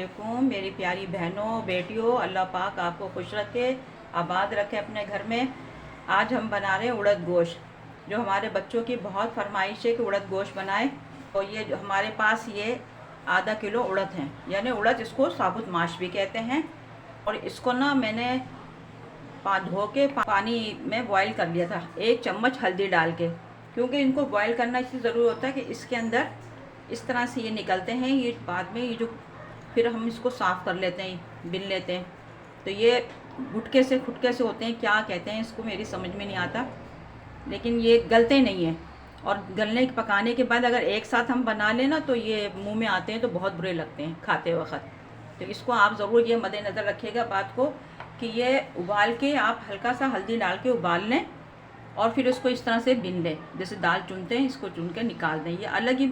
वालेकुम मेरी प्यारी बहनों बेटियों। अल्लाह पाक आपको खुश रखे, आबाद रखे अपने घर में। आज हम बना रहे हैं उड़द गोश्त, जो हमारे बच्चों की बहुत फरमाइश है कि उड़द गोश्त बनाएं। तो ये जो हमारे पास ये आधा किलो उड़द हैं, यानी उड़द इसको साबुत माश भी कहते हैं। और इसको ना मैंने धो के पानी में बॉईल कर लिया था, 1 चम्मच हल्दी डाल के। क्योंकि इनको बॉईल करना इसलिए ज़रूरी होता है कि इसके अंदर इस तरह से ये निकलते हैं, ये बाद में ये जो फिर हम इसको साफ़ कर लेते हैं, बिन लेते हैं। तो ये गुटके से खुटके से होते हैं, क्या कहते हैं इसको मेरी समझ में नहीं आता, लेकिन ये गलते नहीं हैं। और गलने पकाने के बाद अगर एक साथ हम बना लें ना तो ये मुंह में आते हैं तो बहुत बुरे लगते हैं खाते वक्त। तो इसको आप ज़रूर ये मद्देनज़र रखिएगा बात को कि ये उबाल के आप हल्का सा हल्दी डाल के उबाल लें और फिर उसको इस तरह से बिन लें, जैसे दाल चुनते हैं इसको चुन के निकाल दें। ये अलग ही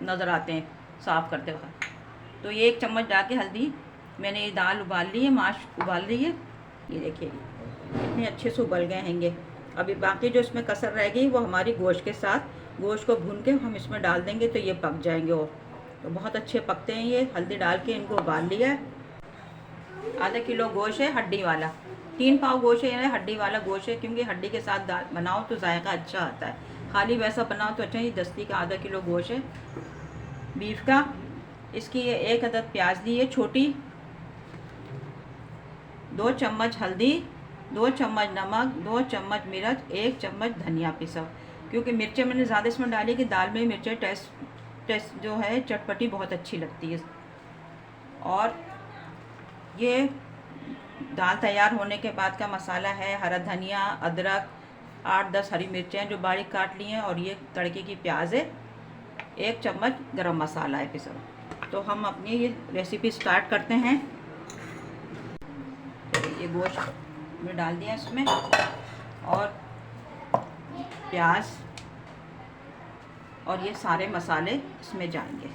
नज़र आते हैं साफ़ करते वक्त। तो ये 1 चम्मच डाल के हल्दी, मैंने ये दाल उबाल ली है, माश उबाल ली है। ये देखिए इतने अच्छे से उबल गए हैंगे। अभी बाकी जो इसमें कसर रह गई वो हमारी गोश्त के साथ, गोश्त को भून के हम इसमें डाल देंगे तो ये पक जाएंगे। और तो बहुत अच्छे पकते हैं ये, हल्दी डाल के इनको उबाल लिया है। आधा किलो गोश्त है हड्डी वाला, 3 पाव गोश्त है, यानी हड्डी वाला गोश्त है, क्योंकि हड्डी के साथ दाल बनाओ तो जायका अच्छा आता है। खाली वैसा बनाओ तो अच्छा ही। दस्ती का आधा किलो गोश्त है बीफ का। इसकी ये 1 अदद प्याज ली है छोटी, 2 चम्मच हल्दी, 2 चम्मच नमक, 2 चम्मच मिर्च, 1 चम्मच धनिया पिसा। क्योंकि मिर्चें मैंने ज़्यादा इसमें डाली कि दाल में मिर्चें टेस्ट जो है चटपटी बहुत अच्छी लगती है। और ये दाल तैयार होने के बाद का मसाला है हरा धनिया, अदरक, 8-10 हरी मिर्चें जो बारीक काट ली हैं, और ये तड़के की प्याज है, 1 चम्मच गरम मसाला है पिसा। तो हम अपनी ये रेसिपी स्टार्ट करते हैं। ये गोश्त में डाल दिया इसमें, और प्याज और ये सारे मसाले इसमें जाएंगे।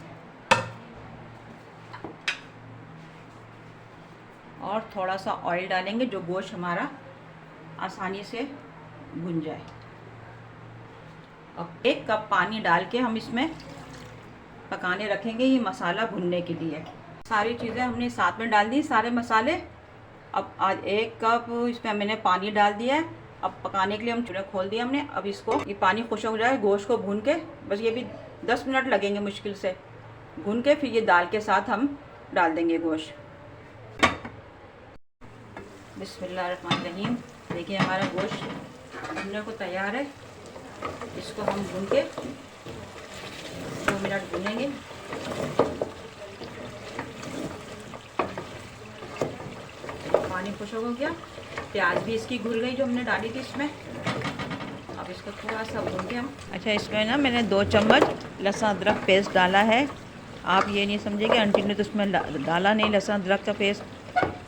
और थोड़ा सा ऑयल डालेंगे जो गोश्त हमारा आसानी से भुन जाए। अब 1 कप पानी डाल के हम इसमें पकाने रखेंगे ये मसाला भुनने के लिए। सारी चीज़ें हमने साथ में डाल दी, सारे मसाले। अब आज 1 कप इसमें मैंने पानी डाल दिया है। अब पकाने के लिए हम चूल्हा खोल दिया हमने। अब इसको ये पानी खुश्क हो जाए, गोश्त को भून के, बस ये भी 10 मिनट लगेंगे मुश्किल से भून के, फिर ये दाल के साथ हम डाल देंगे गोश्त। बिस्मिल्लाहिर्रहमानिर्रहीम। देखिए हमारा गोश्त भुनने को तैयार है। इसको हम भून के 2 मिनट भूनेंगे। पानी खुश्क हो गया, प्याज भी इसकी घुल गई जो हमने डाली थी इसमें। अब इसको थोड़ा सा भून के हम, अच्छा इसमें ना मैंने 2 चम्मच लहसुन अदरक पेस्ट डाला है। आप ये नहीं समझिए कि आंटी ने तो उसमें डाला नहीं लहसुन अदरक का पेस्ट।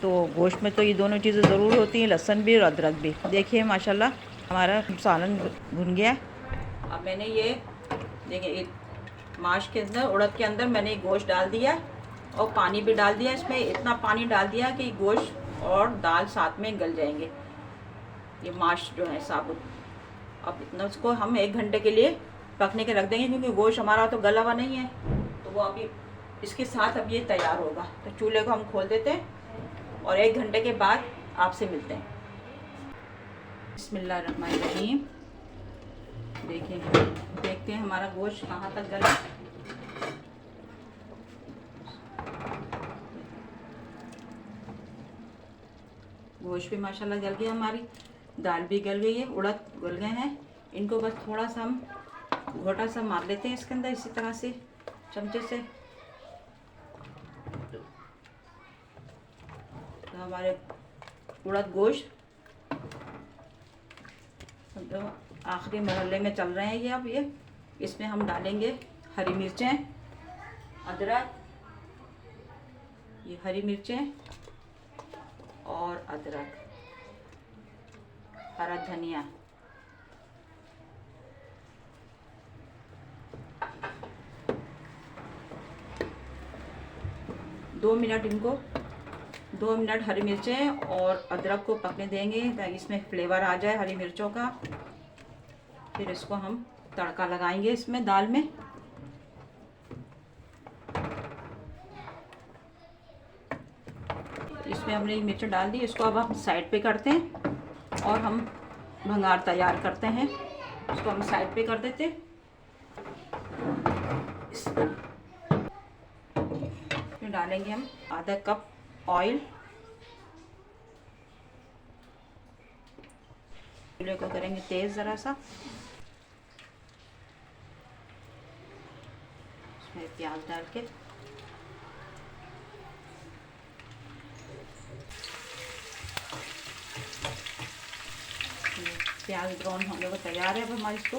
तो गोश्त में तो ये दोनों चीज़ें ज़रूर होती हैं, लहसुन भी और अदरक भी। देखिए माशाल्लाह हमारा सालन भुन गया। अब मैंने ये देखिए माश के अंदर, उड़द के अंदर मैंने गोश्त डाल दिया और पानी भी डाल दिया। इसमें इतना पानी डाल दिया कि गोश्त और दाल साथ में गल जाएंगे, ये माश जो है साबुत। अब इतना उसको हम 1 घंटे के लिए पकने के रख देंगे, क्योंकि गोश्त हमारा तो गला हुआ नहीं है, तो वो अभी इसके साथ अब ये तैयार होगा। तो चूल्हे को हम खोल देते हैं और 1 घंटे के बाद आपसे मिलते हैं। बिस्मिल्लाहिर्रहमानिर्रहीम। देखते हैं हमारा गोश्त कहाँ तक गला। गोश्त भी माशाल्लाह गल गया, हमारी दाल भी गल गई है, उड़द गल गए हैं। इनको बस थोड़ा सा हम घोटा सा मार लेते हैं इसके अंदर, इसी तरह से चमचे से। तो हमारे उड़द गोश्त तो आखिरी मरहले में चल रहे हैं ये। अब ये इसमें हम डालेंगे हरी मिर्चें, अदरक, ये हरी मिर्चें और अदरक, हरा धनिया, दो मिनट हरी मिर्चें और अदरक को पकने देंगे ताकि इसमें फ्लेवर आ जाए हरी मिर्चों का। फिर इसको हम तड़का लगाएंगे इसमें दाल में। इसमें हमने ये मिर्च डाल दी, इसको अब हम साइड पे करते हैं और हम भंगार तैयार करते हैं। इसको हम साइड पे कर देते हैं। फिर डालेंगे हम आधा कप ऑयल। चूल्हे को करेंगे तेज़ ज़रा सा। इसमें प्याज डाल के प्याज ब्राउन होने को तैयार है। अब हमारे इसको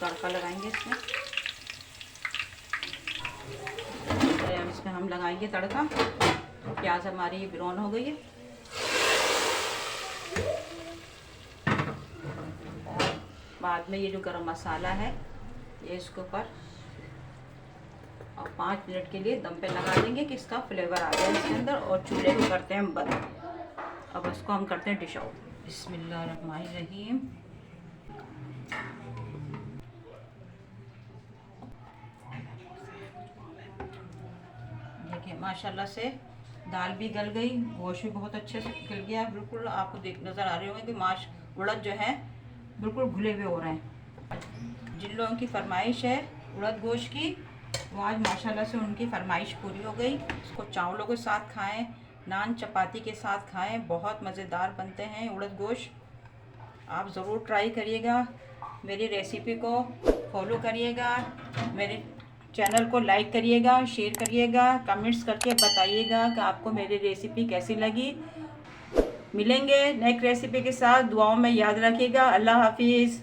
तड़का लगाएंगे इसमें। इसमें हम लगाएंगे तड़का। प्याज हमारी ब्राउन हो गई है। बाद में ये जो गरम मसाला है ये इसके ऊपर और 5 मिनट के लिए दम पे लगा देंगे कि इसका फ्लेवर आ जाए इसके अंदर। और चूल्हे को करते हैं हम बंद। अब इसको हम करते हैं डिश आउट। बिस्मिल्लाहिर्रहमानिर्रहीम। देखिए माशाल्लाह से दाल भी गल गई, गोश्त भी बहुत अच्छे से गल गया है। बिल्कुल आपको देख नज़र आ रहे होंगे कि उड़द जो है बिल्कुल घुले हुए हो रहे हैं। जिन लोगों की फरमाइश है उड़द गोश्त की, वो आज माशाल्लाह से उनकी फरमाइश पूरी हो गई। इसको चावलों के साथ खाएं, नान चपाती के साथ खाएं, बहुत मज़ेदार बनते हैं उड़द गोश्त। आप ज़रूर ट्राई करिएगा। मेरी रेसिपी को फॉलो करिएगा। मेरे चैनल को लाइक करिएगा, शेयर करिएगा, कमेंट्स करके बताइएगा कि आपको मेरी रेसिपी कैसी लगी। मिलेंगे नेक्स्ट रेसिपी के साथ। दुआओं में याद रखिएगा। अल्लाह हाफिज़।